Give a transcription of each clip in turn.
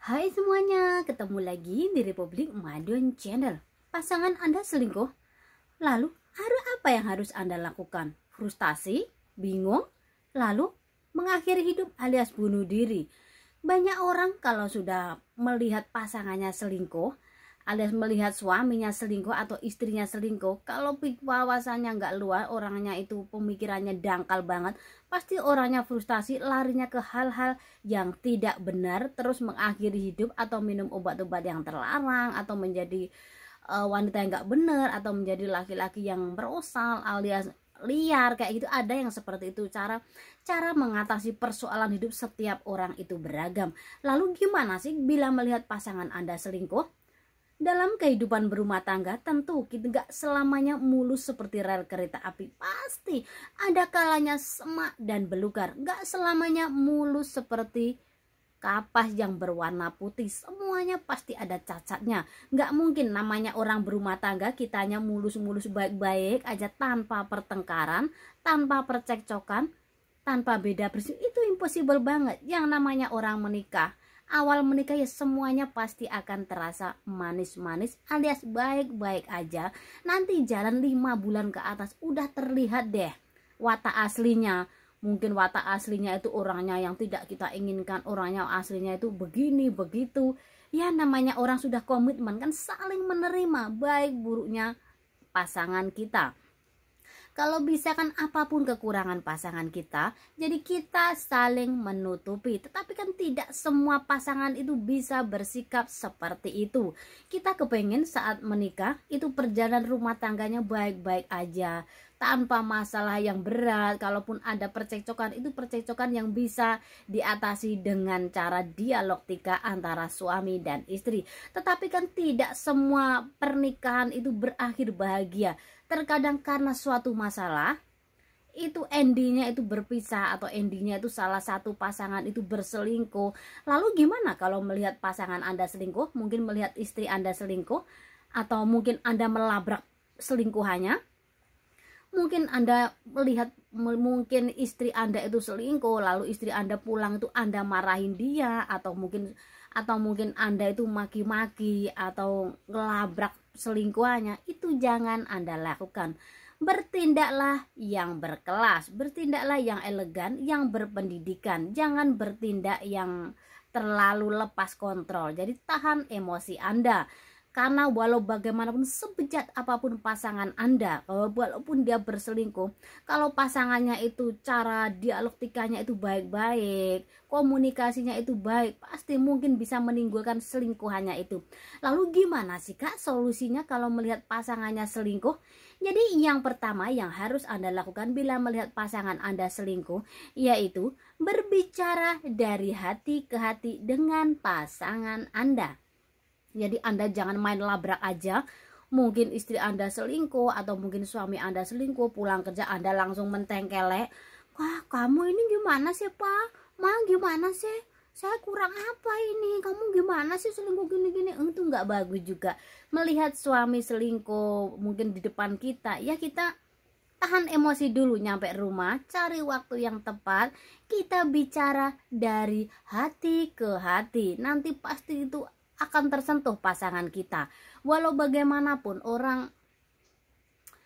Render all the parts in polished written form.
Hai semuanya, ketemu lagi di Republik Madiun Channel. Pasangan Anda selingkuh? Lalu, apa yang harus Anda lakukan? Frustasi? Bingung? Lalu, mengakhiri hidup alias bunuh diri? Banyak orang kalau sudah melihat pasangannya selingkuh, alias melihat suaminya selingkuh atau istrinya selingkuh, kalau wawasannya nggak luas, orangnya itu pemikirannya dangkal banget, pasti orangnya frustasi, larinya ke hal-hal yang tidak benar, terus mengakhiri hidup atau minum obat-obat yang terlarang, atau menjadi wanita yang nggak benar, atau menjadi laki-laki yang berosal alias liar kayak gitu. Ada yang seperti itu. Cara mengatasi persoalan hidup setiap orang itu beragam. Lalu gimana sih bila melihat pasangan Anda selingkuh? Dalam kehidupan berumah tangga tentu kita nggak selamanya mulus seperti rel kereta api. Pasti ada kalanya semak dan belukar. Nggak selamanya mulus seperti kapas yang berwarna putih. Semuanya pasti ada cacatnya. Nggak mungkin namanya orang berumah tangga kitanya mulus-mulus baik-baik aja tanpa pertengkaran, tanpa percekcokan, tanpa beda prinsip. Itu impossible banget. Yang namanya orang menikah, awal menikah ya semuanya pasti akan terasa manis-manis alias baik-baik aja. Nanti jalan 5 bulan ke atas udah terlihat deh watak aslinya. Mungkin watak aslinya itu orangnya yang tidak kita inginkan, orangnya aslinya itu begini begitu. Ya namanya orang sudah komitmen kan saling menerima baik buruknya pasangan kita. Kalau bisa kan apapun kekurangan pasangan kita, jadi kita saling menutupi. Tetapi kan tidak semua pasangan itu bisa bersikap seperti itu. Kita kepengen saat menikah itu perjalanan rumah tangganya baik-baik aja, tanpa masalah yang berat. Kalaupun ada percekcokan, itu percekcokan yang bisa diatasi dengan cara dialektika antara suami dan istri. Tetapi kan tidak semua pernikahan itu berakhir bahagia. Terkadang karena suatu masalah itu endingnya itu berpisah, atau endingnya itu salah satu pasangan itu berselingkuh. Lalu gimana kalau melihat pasangan Anda selingkuh? Mungkin melihat istri Anda selingkuh, atau mungkin Anda melabrak selingkuhannya. Mungkin Anda melihat mungkin istri Anda itu selingkuh, lalu istri Anda pulang itu Anda marahin dia, atau mungkin Anda itu maki-maki atau ngelabrak selingkuhannya. Itu jangan Anda lakukan. Bertindaklah yang berkelas, bertindaklah yang elegan, yang berpendidikan. Jangan bertindak yang terlalu lepas kontrol. Jadi tahan emosi Anda. Karena walau bagaimanapun sebejat apapun pasangan Anda, walaupun dia berselingkuh, kalau pasangannya itu cara dialektikanya itu baik-baik, komunikasinya itu baik, pasti mungkin bisa menimbulkan selingkuhannya itu. Lalu gimana sih Kak solusinya kalau melihat pasangannya selingkuh? Jadi yang pertama yang harus Anda lakukan bila melihat pasangan Anda selingkuh, yaitu berbicara dari hati ke hati dengan pasangan Anda. Jadi Anda jangan main labrak aja. Mungkin istri Anda selingkuh atau mungkin suami Anda selingkuh, pulang kerja Anda langsung mentengkelek. Wah, kamu ini gimana sih Pak? Ma gimana sih? Saya kurang apa ini? Kamu gimana sih selingkuh gini-gini? Itu nggak bagus juga. Melihat suami selingkuh mungkin di depan kita, ya kita tahan emosi dulu, nyampe rumah cari waktu yang tepat, kita bicara dari hati ke hati. Nanti pasti itu akan tersentuh pasangan kita. Walau bagaimanapun orang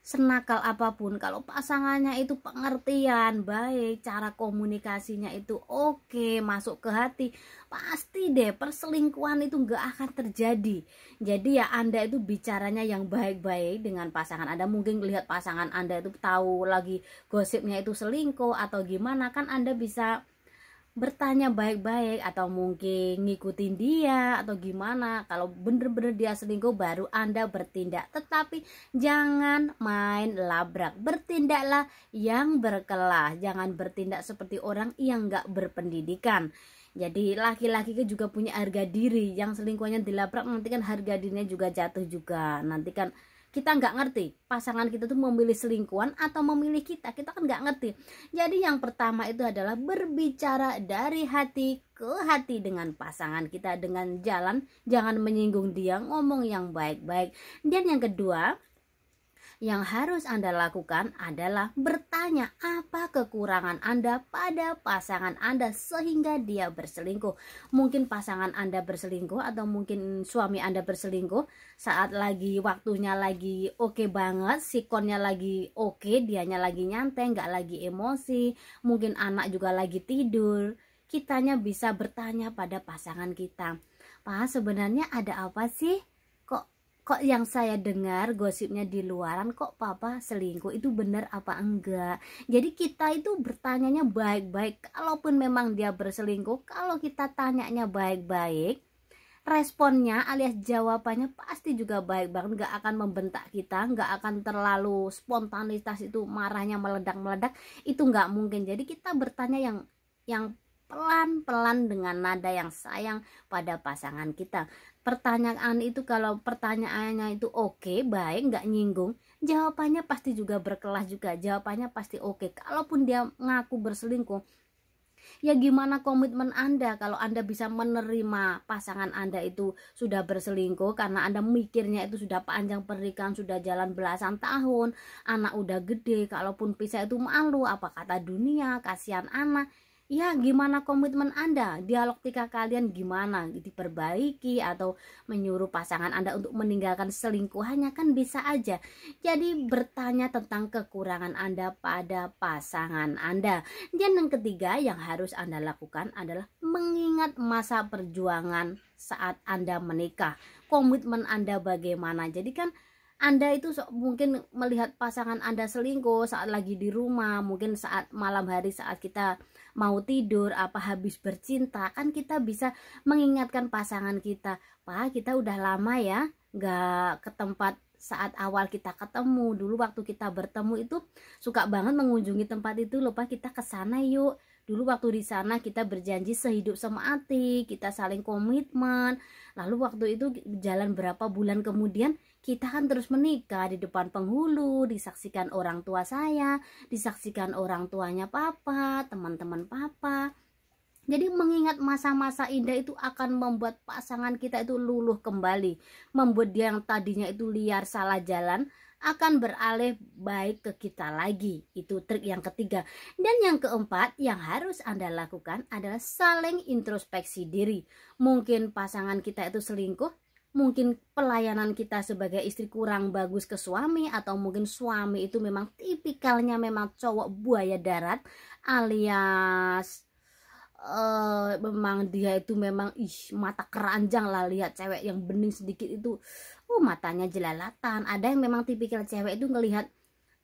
senakal apapun, kalau pasangannya itu pengertian baik, cara komunikasinya itu oke, masuk ke hati, pasti deh perselingkuhan itu nggak akan terjadi. Jadi ya Anda itu bicaranya yang baik-baik dengan pasangan Anda. Mungkin lihat pasangan Anda itu tahu lagi gosipnya itu selingkuh atau gimana, kan Anda bisa bertanya baik-baik, atau mungkin ngikutin dia atau gimana. Kalau bener-bener dia selingkuh baru Anda bertindak. Tetapi jangan main labrak, bertindaklah yang berkelas. Jangan bertindak seperti orang yang gak berpendidikan. Jadi laki-laki juga punya harga diri. Yang selingkuhnya dilabrak nanti kan harga dirinya juga jatuh juga. Nanti kan kita nggak ngerti pasangan kita tuh memilih selingkuhan atau memilih kita kan nggak ngerti. Jadi yang pertama itu adalah berbicara dari hati ke hati dengan pasangan kita, dengan jangan menyinggung dia, ngomong yang baik-baik. Dan yang kedua Yang harus Anda lakukan adalah bertanya apa kekurangan Anda pada pasangan Anda sehingga dia berselingkuh. Mungkin pasangan Anda berselingkuh atau mungkin suami Anda berselingkuh saat lagi waktunya lagi oke banget, sikonnya lagi oke, dianya lagi nyantai, nggak lagi emosi, mungkin anak juga lagi tidur. Kitanya bisa bertanya pada pasangan kita, "Pak, sebenarnya ada apa sih? Kok yang saya dengar gosipnya di luaran kok papa selingkuh, itu benar apa enggak?" Jadi kita itu bertanyanya baik-baik. Kalaupun memang dia berselingkuh, kalau kita tanyanya baik-baik, responnya alias jawabannya pasti juga baik banget, nggak akan membentak kita, nggak akan terlalu spontanitas itu marahnya meledak-meledak, itu nggak mungkin. Jadi kita bertanya yang pelan-pelan dengan nada yang sayang pada pasangan kita. Pertanyaan itu kalau pertanyaannya itu oke, baik, nggak nyinggung, jawabannya pasti juga berkelas juga, jawabannya pasti oke. Kalaupun dia ngaku berselingkuh, ya gimana komitmen Anda kalau Anda bisa menerima pasangan Anda itu sudah berselingkuh karena Anda mikirnya itu sudah panjang pernikahan, sudah jalan belasan tahun, anak udah gede, kalaupun pisah itu malu, apa kata dunia, kasihan anak. Ya gimana komitmen Anda, dialektika kalian gimana, diperbaiki atau menyuruh pasangan Anda untuk meninggalkan selingkuhannya, kan bisa aja. Jadi bertanya tentang kekurangan Anda pada pasangan Anda. Dan yang ketiga yang harus Anda lakukan adalah mengingat masa perjuangan saat Anda menikah. Komitmen Anda bagaimana. Jadi kan Anda itu mungkin melihat pasangan Anda selingkuh saat lagi di rumah, mungkin saat malam hari saat kita mau tidur, apa habis bercinta, kan kita bisa mengingatkan pasangan kita, "Pak, kita udah lama ya nggak ke tempat saat awal kita ketemu. Dulu waktu kita bertemu itu suka banget mengunjungi tempat itu, lupa kita ke sana yuk. Dulu waktu di sana kita berjanji sehidup semati, kita saling komitmen. Lalu waktu itu jalan berapa bulan kemudian kita kan terus menikah di depan penghulu, disaksikan orang tua saya, disaksikan orang tuanya papa, teman-teman papa." Jadi mengingat masa-masa indah itu akan membuat pasangan kita itu luluh kembali, membuat dia yang tadinya itu liar salah jalan akan beralih baik ke kita lagi. Itu trik yang ketiga. Dan yang keempat yang harus Anda lakukan adalah saling introspeksi diri. Mungkin pasangan kita itu selingkuh, mungkin pelayanan kita sebagai istri kurang bagus ke suami, atau mungkin suami itu memang tipikalnya memang cowok buaya darat, alias memang dia itu memang mata keranjang lah, lihat cewek yang bening sedikit itu matanya jelalatan. Ada yang memang tipikal cewek itu ngelihat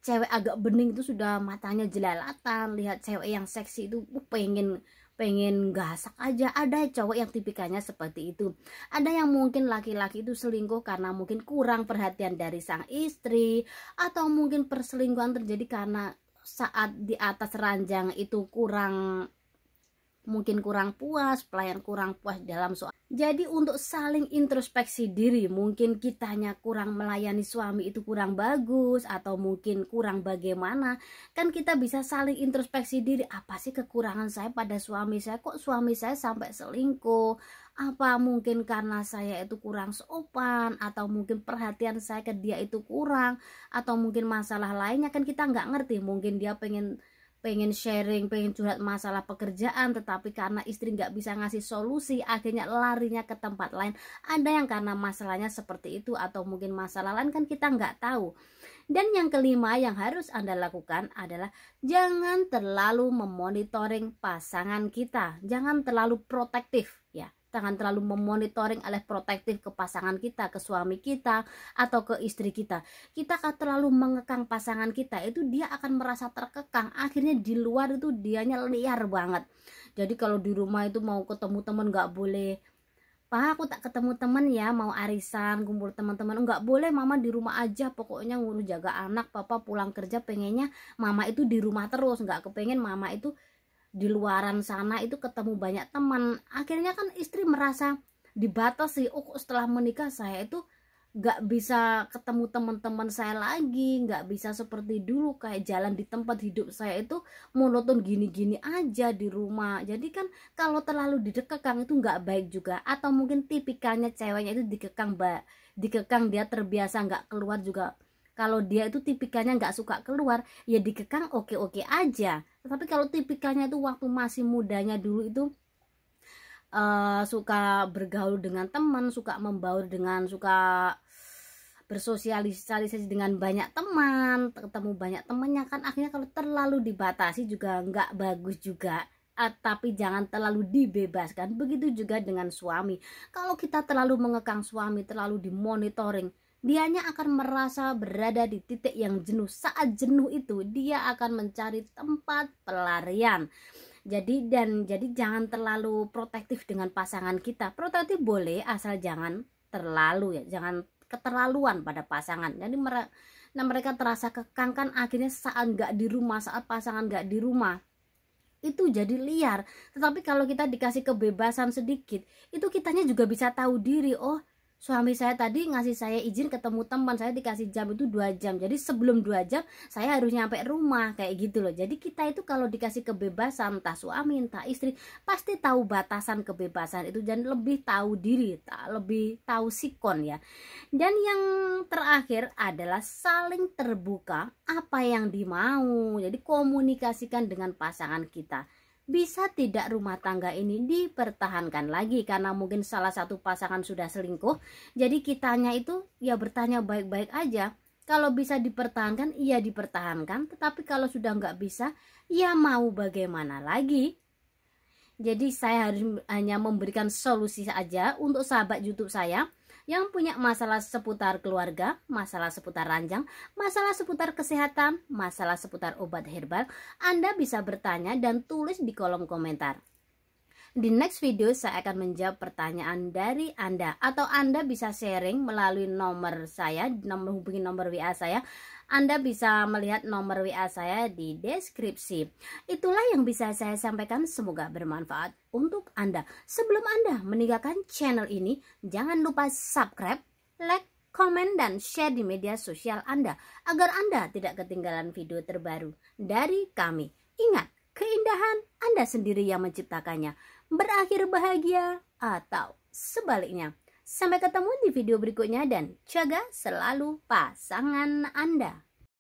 cewek agak bening itu sudah matanya jelalatan, lihat cewek yang seksi itu pengen gasak aja. Ada cowok yang tipikalnya seperti itu. Ada yang mungkin laki-laki itu selingkuh karena mungkin kurang perhatian dari sang istri, atau mungkin perselingkuhan terjadi karena saat di atas ranjang itu mungkin kurang puas, pelayan kurang puas dalam soal. Jadi untuk saling introspeksi diri, mungkin kitanya kurang melayani suami itu kurang bagus, atau mungkin kurang bagaimana, kan kita bisa saling introspeksi diri, apa sih kekurangan saya pada suami saya, kok suami saya sampai selingkuh, apa mungkin karena saya itu kurang sopan, atau mungkin perhatian saya ke dia itu kurang, atau mungkin masalah lainnya, kan kita nggak ngerti. Mungkin dia pengen sharing, pengen curhat masalah pekerjaan, tetapi karena istri nggak bisa ngasih solusi, akhirnya larinya ke tempat lain. Ada yang karena masalahnya seperti itu, atau mungkin masalah lain, kan kita nggak tahu. Dan yang kelima yang harus Anda lakukan adalah jangan terlalu memonitoring pasangan kita, jangan terlalu protektif ya. Jangan terlalu memonitoring alias protektif ke pasangan kita, ke suami kita, atau ke istri kita. Kita akan terlalu mengekang pasangan kita, itu dia akan merasa terkekang. Akhirnya di luar itu dianya liar banget. Jadi kalau di rumah itu mau ketemu teman nggak boleh, "Pak, aku tak ketemu teman ya, mau arisan, kumpul teman-teman." Nggak boleh, mama di rumah aja, pokoknya ngurus jaga anak. Papa pulang kerja pengennya mama itu di rumah terus, nggak kepengen mama itu di luaran sana itu ketemu banyak teman. Akhirnya kan istri merasa dibatasi. Oh, setelah menikah saya itu nggak bisa ketemu teman-teman saya lagi, nggak bisa seperti dulu kayak jalan di tempat, hidup saya itu monoton gini-gini aja di rumah. Jadi kan kalau terlalu dikekang itu nggak baik juga. Atau mungkin tipikalnya ceweknya itu dikekang dia terbiasa nggak keluar juga Kalau dia itu tipikalnya nggak suka keluar, ya dikekang oke-oke aja. Tetapi kalau tipikalnya itu waktu masih mudanya dulu itu suka bergaul dengan teman, suka membaur dengan, suka bersosialisasi dengan banyak teman, ketemu banyak temannya, kan akhirnya kalau terlalu dibatasi juga nggak bagus juga. Tapi jangan terlalu dibebaskan. Begitu juga dengan suami. Kalau kita terlalu mengekang suami, terlalu dimonitoring, dianya akan merasa berada di titik yang jenuh. Saat jenuh itu dia akan mencari tempat pelarian. Jadi jangan terlalu protektif dengan pasangan kita. Protektif boleh, asal jangan terlalu, ya, jangan keterlaluan pada pasangan. Jadi mereka terasa kekang, kan akhirnya saat nggak di rumah, saat pasangan nggak di rumah, itu jadi liar. Tetapi kalau kita dikasih kebebasan sedikit, itu kitanya juga bisa tahu diri. Oh, suami saya tadi ngasih saya izin ketemu teman, saya dikasih jam itu 2 jam, jadi sebelum 2 jam saya harus nyampe rumah, kayak gitu loh. Jadi kita itu kalau dikasih kebebasan, entah suami entah istri, pasti tahu batasan kebebasan itu dan lebih tahu diri, lebih tahu sikon ya. Dan yang terakhir adalah saling terbuka apa yang dimau. Jadi komunikasikan dengan pasangan kita. Bisa tidak rumah tangga ini dipertahankan lagi karena mungkin salah satu pasangan sudah selingkuh. Jadi kitanya itu ya bertanya baik-baik aja. Kalau bisa dipertahankan, iya dipertahankan. Tetapi kalau sudah nggak bisa, ya mau bagaimana lagi. Jadi saya hanya memberikan solusi saja untuk sahabat YouTube saya yang punya masalah seputar keluarga, masalah seputar ranjang, masalah seputar kesehatan, masalah seputar obat herbal. Anda bisa bertanya dan tulis di kolom komentar. Di next video saya akan menjawab pertanyaan dari Anda, atau Anda bisa sharing melalui nomor saya, hubungi nomor WA saya. Anda bisa melihat nomor WA saya di deskripsi. Itulah yang bisa saya sampaikan, semoga bermanfaat untuk Anda. Sebelum Anda meninggalkan channel ini, jangan lupa subscribe, like, komen, dan share di media sosial Anda agar Anda tidak ketinggalan video terbaru dari kami. Ingat, keindahan Anda sendiri yang menciptakannya. Berakhir bahagia atau sebaliknya. Sampai ketemu di video berikutnya dan jaga selalu pasangan Anda.